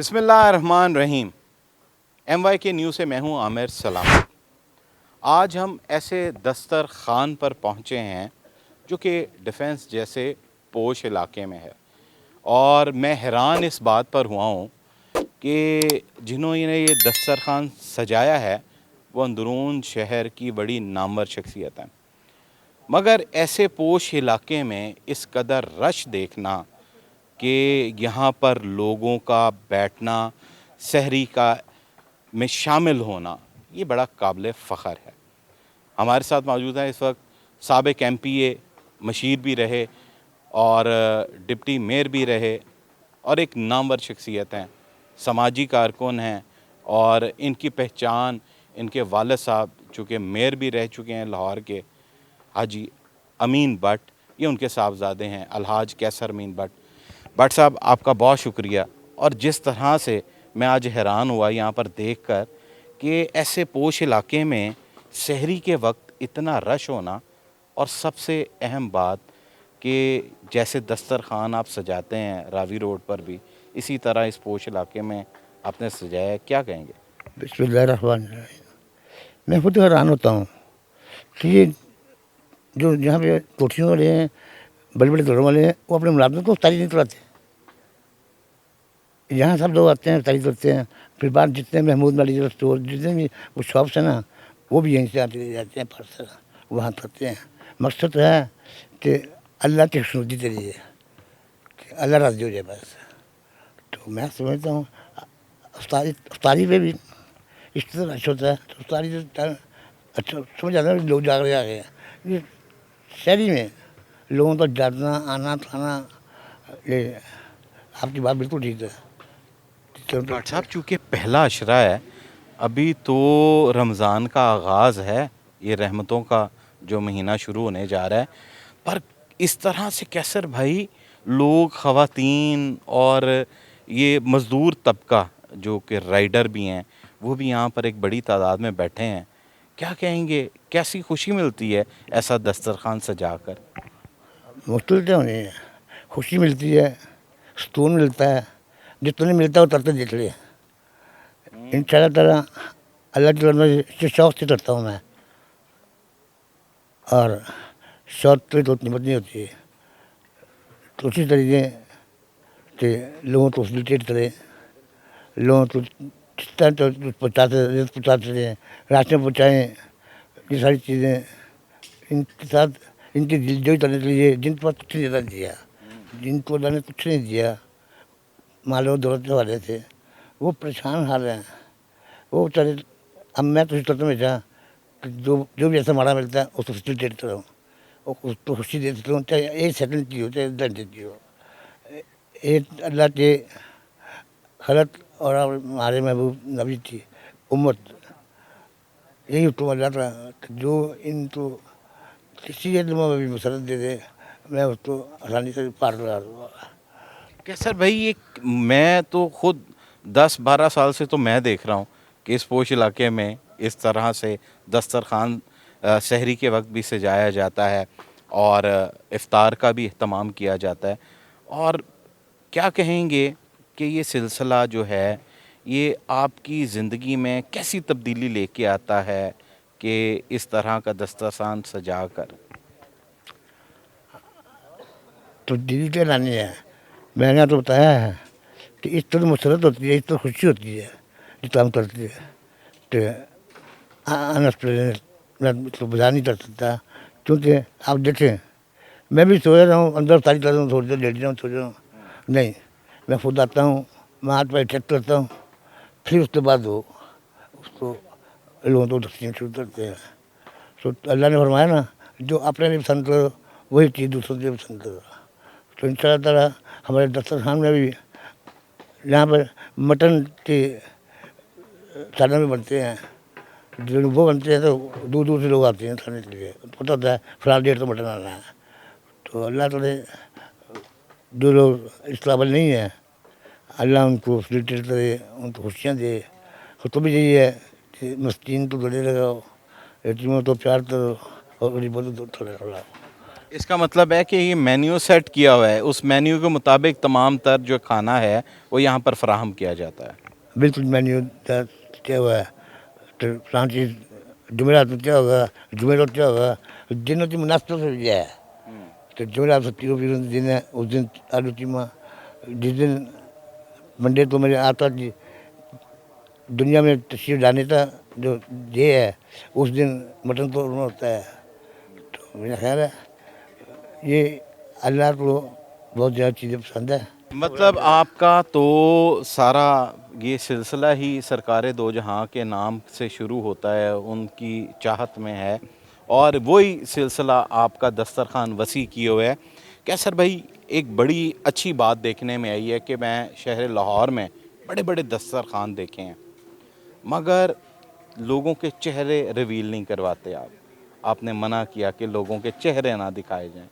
बिस्मिल्लाहिर्रहमानिर्रहीम। MYK news से मैं हूं आमिर सलामत। आज हम ऐसे दस्तरखान पर पहुंचे हैं जो कि डिफेंस जैसे पोश इलाके में है, और मैं हैरान इस बात पर हुआ हूं कि जिन्होंने ये दस्तरखान सजाया है वो अंदरून शहर की बड़ी नामवर शख्सियत हैं। मगर ऐसे पोश इलाके में इस कदर रश देखना कि यहाँ पर लोगों का बैठना, सहरी का में शामिल होना, ये बड़ा काबिल फ़ख्र है। हमारे साथ मौजूद हैं इस वक्त साबिक़ MPA, मशीर भी रहे और डिप्टी मेयर भी रहे और एक नामवर शख्सियत हैं, समाजी कारकुन हैं, और इनकी पहचान इनके वालिद साहब चूँकि मेयर भी रह चुके हैं लाहौर के, हाजी अमीन भट्ट, ये उनके साहबजादे हैं अलहाज कैसर अमीन भट्ट। भट्ट साहब, आपका बहुत शुक्रिया। और जिस तरह से मैं आज हैरान हुआ यहाँ पर देखकर कि ऐसे पोश इलाके में सहरी के वक्त इतना रश होना, और सबसे अहम बात कि जैसे दस्तरखान आप सजाते हैं रावी रोड पर भी, इसी तरह इस पोश इलाके में आपने सजाया है, क्या कहेंगे? बिस्मिल्लाहिर्रहमानिर्रहीम। मैं खुद हैरान होता हूँ कि ये जो यहाँ पे कोठियों वाले हैं, बड़े बड़े घरों वाले हैं, वो अपने मुलाजमत को तारीफ नहीं कराते। यहाँ सब लोग आते हैं, तारीफ करते हैं। फिर बाद जितने महमूद मेडिकल स्टोर, जितने भी वो शॉप्स हैं ना, वो भी यहीं से आते ले जाते हैं, पार्सल वहाँ करते हैं। मकसद है कि अल्लाह की खुशनुदी के लिए, कि अल्लाह राज़ी हो जाए बस। तो मैं समझता हूँ अफ्तारी पे भी इस तरह अच्छा होता है। तो अफ्तारी अच्छा समझ आता है, लोग जाग रहे आ गए हैं। ये शहरी में लोगों का जाना आना खाना, ये आपकी बात बिल्कुल ठीक है। भट्ट साहब, चूँकि पहला अशरा है, अभी तो रमज़ान का आगाज़ है, ये रहमतों का जो महीना शुरू होने जा रहा है, पर इस तरह से कैसर भाई लोग, ख़वातीन और ये मज़दूर तबका जो कि राइडर भी हैं, वो भी यहाँ पर एक बड़ी तादाद में बैठे हैं। क्या कहेंगे, कैसी खुशी मिलती है ऐसा दस्तरखान सजा कर? मुश्किल तो नहीं है, खुशी मिलती है, सुकून मिलता है। जितने मिलता है उतरते देख लिए। इंशाल्लाह ताला अल्लाह की रहमत से शौक़ से करता हूँ मैं, और शौक़ की तो कीमत नहीं होती है। तो उसी तरीके कि लोगों को फैसिलिटेट करें, लोगों को जिस तरह तो पहुँचाते रहें, राशन पहुँचाएँ, ये सारी चीज़ें इनके साथ इनकी दिलजोई करने के लिए जिनके पास कुछ नहीं दिया, जिनको अल्लाह ने कुछ नहीं दिया, मालो दौलत वाले थे, वो परेशान हाल हैं। वो बेचारे, अब मैं तो सोचता हूँ हमेशा कि जो भी ऐसा माड़ा मिलता है उसको फैसिलिटेट करो, उसको खुशी दे सकता हूँ, चाहे एक सेकंड की हो, चाहे 10 घंटे की हो। एक अल्लाह के खलक और हमारे महबूब नबी की उम्मत, यही हुक्म अल्लाह का कि जो इनको किसी एतमा में भी मसरत दे दे, मैं उसको आसानी से पार लगा दूँगा। कैसर भाई, ये मैं तो खुद 10-12 साल से तो मैं देख रहा हूँ कि इस पोश इलाके में इस तरह से दस्तरखान सहरी के वक्त भी सजाया जाता है और इफ्तार का भी अहतमाम किया जाता है। और क्या कहेंगे कि ये सिलसिला जो है, ये आपकी ज़िंदगी में कैसी तब्दीली लेके आता है कि इस तरह का दस्तरखान सजा कर? तो दिल के लानी है, मैंने तो बताया है कि इस तरह मसरत होती है, इस तरह खुशी होती है जो काम करती है। तो अनएक्सप्लेनेड मैं तो बयान नहीं कर सकता, क्योंकि आप देखें मैं भी सो रहा हूँ, अंदर सारी कर रहा हूँ, थोड़ी देर लेट जाऊँ, सो रहा हूँ, नहीं, मैं खुद आता हूँ, मैं हाथ पैर चेक करता हूँ, फिर उसके बाद वो उसको लोगों को तकसीम शुरू करते हैं। तो अल्लाह ने फरमाया ना, जो अपने लिए पसंद करो वही चीज़ दूसरों के लिए पसंद करो। तो इंशाअल्लाह ताला हमारे दस्तरखान में भी यहाँ पर मटन के सालन भी बनते हैं, जो वो बनते हैं तो दूर दूर से लोग आते हैं खाने के लिए, पता होता है फलां डेट तो मटन आना है। तो अल्लाह ताला जो लोग इस काबिल नहीं है, अल्लाह उनको फैसिलिटेट करे, उनको खुशियाँ दे। तो भी यही है कि मस्कीन को गले लगाओ, यतीमों को प्यार करो और गरीबों को थोड़ा खिलाओ। इसका मतलब है कि ये मेन्यू सेट किया हुआ है, उस मेन्यू के मुताबिक तमाम तर जो खाना है वो यहाँ पर फराहम किया जाता है। बिल्कुल मेन्यू क्या हुआ है, तो फ्रांसीस जुमेरात को क्या होगा, जुमेरात क्या होगा, जिन दिन नाश्ता से दिया है, तो जुमेरात छुट्टी को फिर उस दिन है, उस दिन आलू कीमा, जिस दिन मंडे को मेरे आता जी दुनिया में तशरीफ लाने का जो डे है, उस दिन मटन तो होता है। तो मेरा ख्याल है ये अल्लाह को बहुत ज़्यादा चीज़ें पसंद है। मतलब आपका तो सारा ये सिलसिला ही सरकार दो जहां के नाम से शुरू होता है, उनकी चाहत में है, और वही सिलसिला आपका दस्तरखान वसी किए हुए है। कैसर भाई, एक बड़ी अच्छी बात देखने में आई है कि मैं शहर लाहौर में बड़े बड़े दस्तरखान देखे हैं, मगर लोगों के चेहरे रिवील नहीं करवाते आप। आपने मना किया कि लोगों के चेहरे ना दिखाए जाएं।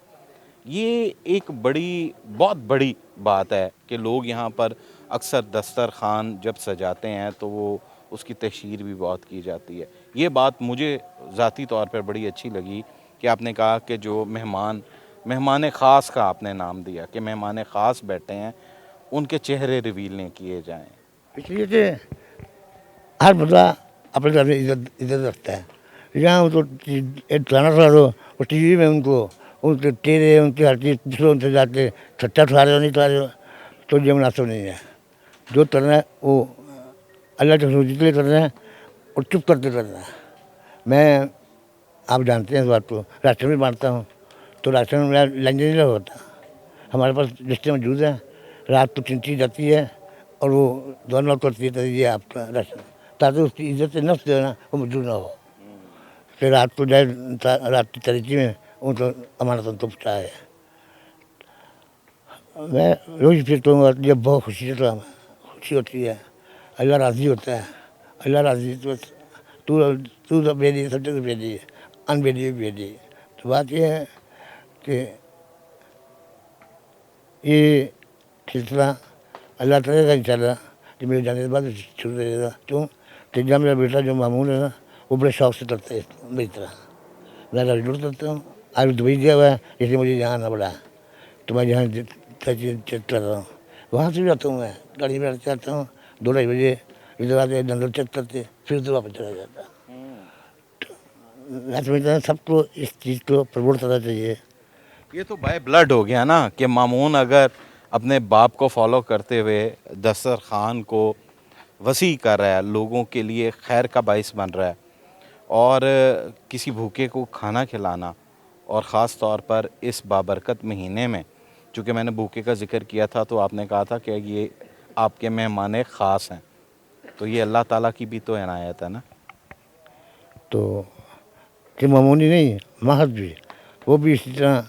ये एक बहुत बड़ी बात है कि लोग यहाँ पर अक्सर दस्तरखान जब सजाते हैं तो वो उसकी तशहीर भी बहुत की जाती है। ये बात मुझे ज़ाती तौर पर बड़ी अच्छी लगी कि आपने कहा कि जो मेहमान ख़ास का आपने नाम दिया कि मेहमान ख़ास बैठे हैं, उनके चेहरे रिवील नहीं किए जाएं। इसलिए कि हर बंदा अपने घर में इज्जत इज्जत रखता है। यहाँ तो एक गाना सुना दो, वो टीवी में उनको उनके तेरे उनकी हर चीज़ दूसरों उनसे जाके सच्चा ठा रहे हो नहीं ठा रहे हो, तो ये मुनासिब नहीं है। जो करना है वो अल्लाह के रसूल के लिए करना है और चुप करके करना है। मैं आप जानते हैं इस बात को, राशन भी बांटता हूँ, तो राशन मेरा लंच नहीं होता, हमारे पास लिस्टें मौजूद हैं, रात को चिंची जाती है और वो दोनों करती है ये आपका राशन, ताकि उसकी इज्जत नफ्स जो है ना वो मौजूद ना हो। फिर रात को जाए रात की तरीके में उनको अमानत उनको पहुँचा है। मैं रोज़ फिर कहूँगा जब बहुत खुशी होती है, अल्लाह राज़ी होता है, अल्लाह राज़ी तो तू तू तो भेजी सब जगह भेजी, अनभेजी भी भेजी। तो बात ये है कि ये सिलसिला अल्लाह करेगा इंशाल्लाह कि मेरे जाने के बाद शुरू रहेगा। क्यों? तीजा मेरा बेटा जो मामून है ना, वो बड़े शौक से करता है मेरी तरह। मैं रेगुलर करता हूँ, आज दुबई गया हुआ है इसलिए मुझे यहाँ आना पड़ा, तो मैं यहाँ चेक कर रहा हूँ। वहाँ से भी आता हूँ, मैं गाड़ी में आता हूँ 2-2:30 बजे, इधर आते नंबर चेक करते फिर तो वापस चला जाता। मैं समझता हूँ सबको इस चीज़ को प्रमोट करना चाहिए। ये तो बाय ब्लड हो गया ना कि मामून अगर अपने बाप को फॉलो करते हुए दस्तरखान को वसी कर रहा है, लोगों के लिए खैर का बाइस बन रहा है, और किसी भूखे को खाना खिलाना, और ख़ास तौर पर इस बाबरकत महीने में, चूँकि मैंने भूखे का जिक्र किया था तो आपने कहा था कि ये आपके मेहमान ख़ास हैं, तो ये अल्लाह ताला की भी तो इनायत है ना। तो कि मामूली नहीं, महज भी, वो भी इसी तरह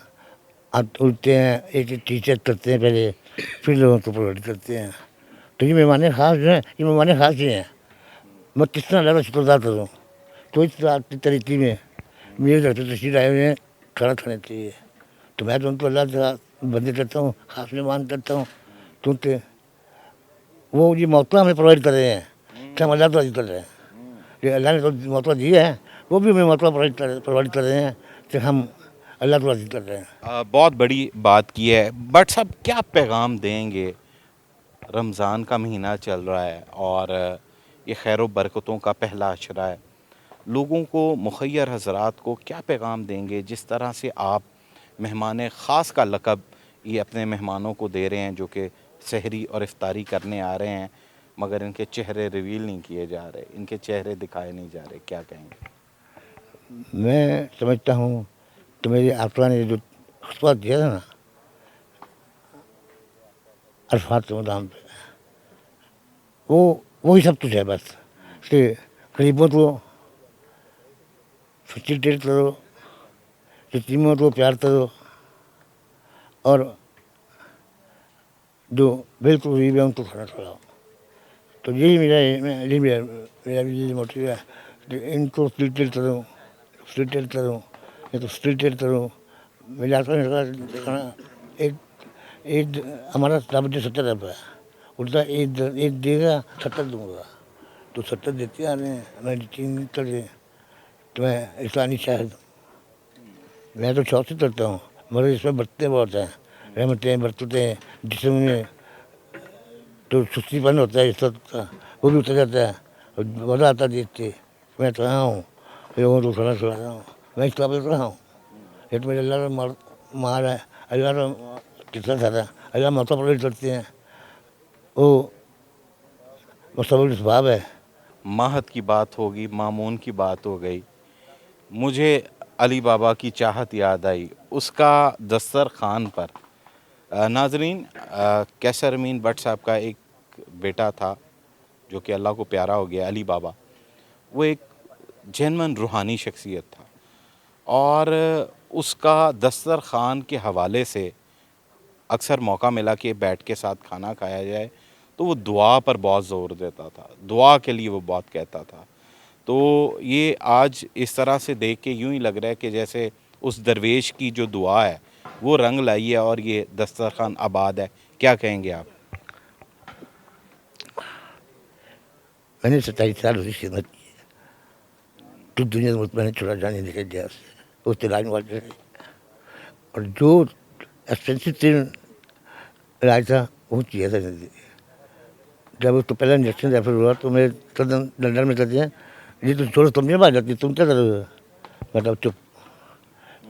उठते हैं, एक एक चीज़ चेक करते हैं पहले, फिर लोगों को प्रोवाइड करते हैं। तो ये मेहमान ख़ास जो हैं, ये मेहमान ख़ास ही हैं। मैं कितना ज़्यादा शुक्रगुज़ार करूँ, तो इस बात की तरीके में मेरे घर पे तशरीफ़ आए हुए हैं, खाना खाने चाहिए, तो मैं तो उनको अल्लाह से बंदे करता हूँ, ख़ास मेहमान करता हूँ, क्योंकि वो ये मौका हमें प्रोवाइड कर रहे हैं कि हम अल्लाह को राज़ी कर रहे हैं। ये अल्लाह ने तो मौका दिया है, वो भी हमें मौका प्रोवाइड कर रहे हैं कि हम अल्लाह को राज़ी कर रहे हैं। बहुत बड़ी बात की है, बट साहब क्या पैगाम देंगे? रमज़ान का महीना चल रहा है और ये खैर व बरकतों का पहला अशरा है, लोगों को मुखय्यर हज़रात को क्या पैगाम देंगे जिस तरह से आप मेहमान ख़ास का लक़ब ये अपने मेहमानों को दे रहे हैं, जो कि सहरी और इफ्तारी करने आ रहे हैं, मगर इनके चेहरे रिवील नहीं किए जा रहे, इनके चेहरे दिखाए नहीं जा रहे, क्या कहेंगे? मैं समझता हूँ तो मेरे आपा ने जो खुतबा दिया था ना अरफात के मकाम पे, वो वही सब कुछ है बस कि गरीबों को फैसिलिटेट करो, यतीमों को प्यार करो, और जो बिल्कुल गरीब है उनको खाना खिलाओ। तो यही मेरा भी यही मोटिव है कि इनको फैसिलिटेट करूँ, नहीं तो फैसिलिटेट करूँ। मेरे आपा ने कहा एक एक हमारा रब ने 70 रब है, उल्टा एक देगा 70 दूंगा, तो 70 देते आ रहे हैं, मैं यकीन कर रहे हैं, तो मैं इस्लामी शाहिद हूँ। मैं तो शौक से करता हूँ, मगर इसमें बरतते बहुत हैं, रहमतें बरतते हैं, जिसमें तो सुस्तीपन होता है इस वक्त का, वो भी उतर जाता है और मज़ा आता है देख के। मैं तो रहा हूँ, लोगों को खाना खिलाता हूँ, मैं इस काबिल रहा हूँ। ये तो मेरे अल्लाह का मार है, अल्लाह का कितना सारा अल्लाह माता पर करते हैं, वो मुस्तक़बिल इसबाब है। महत की बात होगी, मामून की बात हो गई, मुझे अली बाबा की चाहत याद आई, उसका दस्तरखान पर नाजरीन कैसर अमीन भट्ट साहब का एक बेटा था जो कि अल्लाह को प्यारा हो गया, अली बाबा। वो एक जेन्युइन रूहानी शख्सियत था और उसका दस्तरखान के हवाले से अक्सर मौका मिला कि बैठ के साथ खाना खाया जाए तो वो दुआ पर बहुत ज़ोर देता था, दुआ के लिए वो बहुत कहता था। तो ये आज इस तरह से देख के यूं ही लग रहा है कि जैसे उस दरवेश की जो दुआ है वो रंग लाई है और ये दस्तरखान आबाद है। क्या कहेंगे आप? मैंने 27 साल उसकी खिदमत की है, तो दुनिया से मैंने छोड़ा जाने निकल गया उससे, उससे इलाज वाले रहे। और जो एक्सपेंसिव इलाज था वो किया था जिंदगी। जब उसको पहला इंजेक्शन रेफर हुआ तो मेरे लंदन में कहते हैं ये तो छोड़ो, तुम नहीं बात जाती, तुम क्या करोगे? मतलब चुप,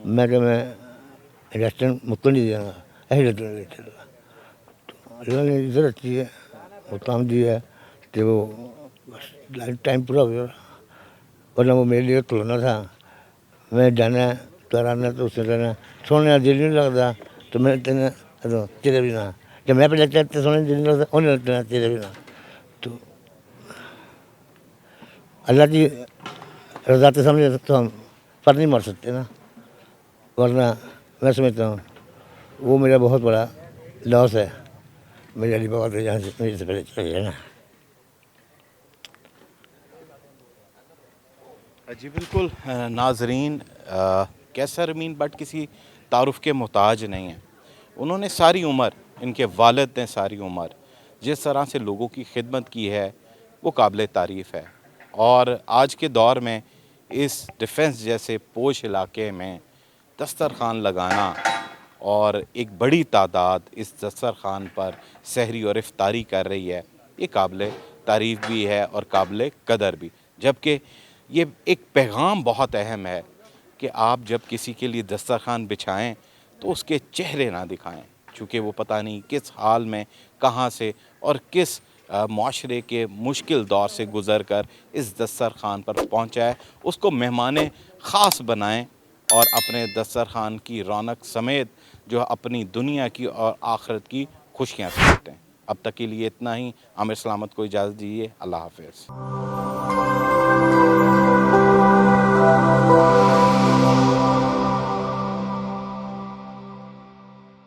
मैं क्या मैं इंजेक्शन मुझको नहीं देगा, ऐसे ले चला। अल्लाह ने इधर अच्छी है, वो काम दिया है कि वो बस लाइफ टाइम पूरा हो गया। वरना वो मेरे लिए खिलौना था, मैं जाना है तो आना तो उसने कहना सोने का दिल नहीं लगता, तो मैं तेने तेरे बिना जब मैं पहले चाहते सोने का दिल नहीं लगता उन्हें लगता तेरे बिना। तो अल्लाह की रज़ा के सामने तो हम पर नहीं मर सकते ना। वरना मैं समझता हूँ वो मेरा बहुत बड़ा लॉस है, मेरे अली बाबा तो यहाँ से मेरे से पहले चले गए ना। जी बिल्कुल नाजरीन, कैसर अमीन भट्ट किसी तारुफ के मोहताज नहीं है। उन्होंने सारी उम्र, इनके वालिद ने सारी उम्र जिस तरह से लोगों की खिदमत की है वो काबिल तारीफ़ है। और आज के दौर में इस डिफेंस जैसे पोश इलाके में दस्तरखान लगाना और एक बड़ी तादाद इस दस्तरखान पर सहरी और इफ्तारी कर रही है, ये काबिल तारीफ़ भी है और काबिल कदर भी। जबकि ये एक पैगाम बहुत अहम है कि आप जब किसी के लिए दस्तरखान बिछाएं तो उसके चेहरे ना दिखाएं, चूँकि वो पता नहीं किस हाल में, कहाँ से और किस माशरे के मुश्किल दौर से गुज़र कर इस दस्तरखान पर पहुँचा है। उसको मेहमान ख़ास बनाएं और अपने दस्तरखान की रौनक समेत जो अपनी दुनिया की और आखिरत की खुशियाँ समेटें। अब तक के लिए इतना ही। आमिर सलामत को इजाज़त दीजिए। अल्लाह हाफ़िज़।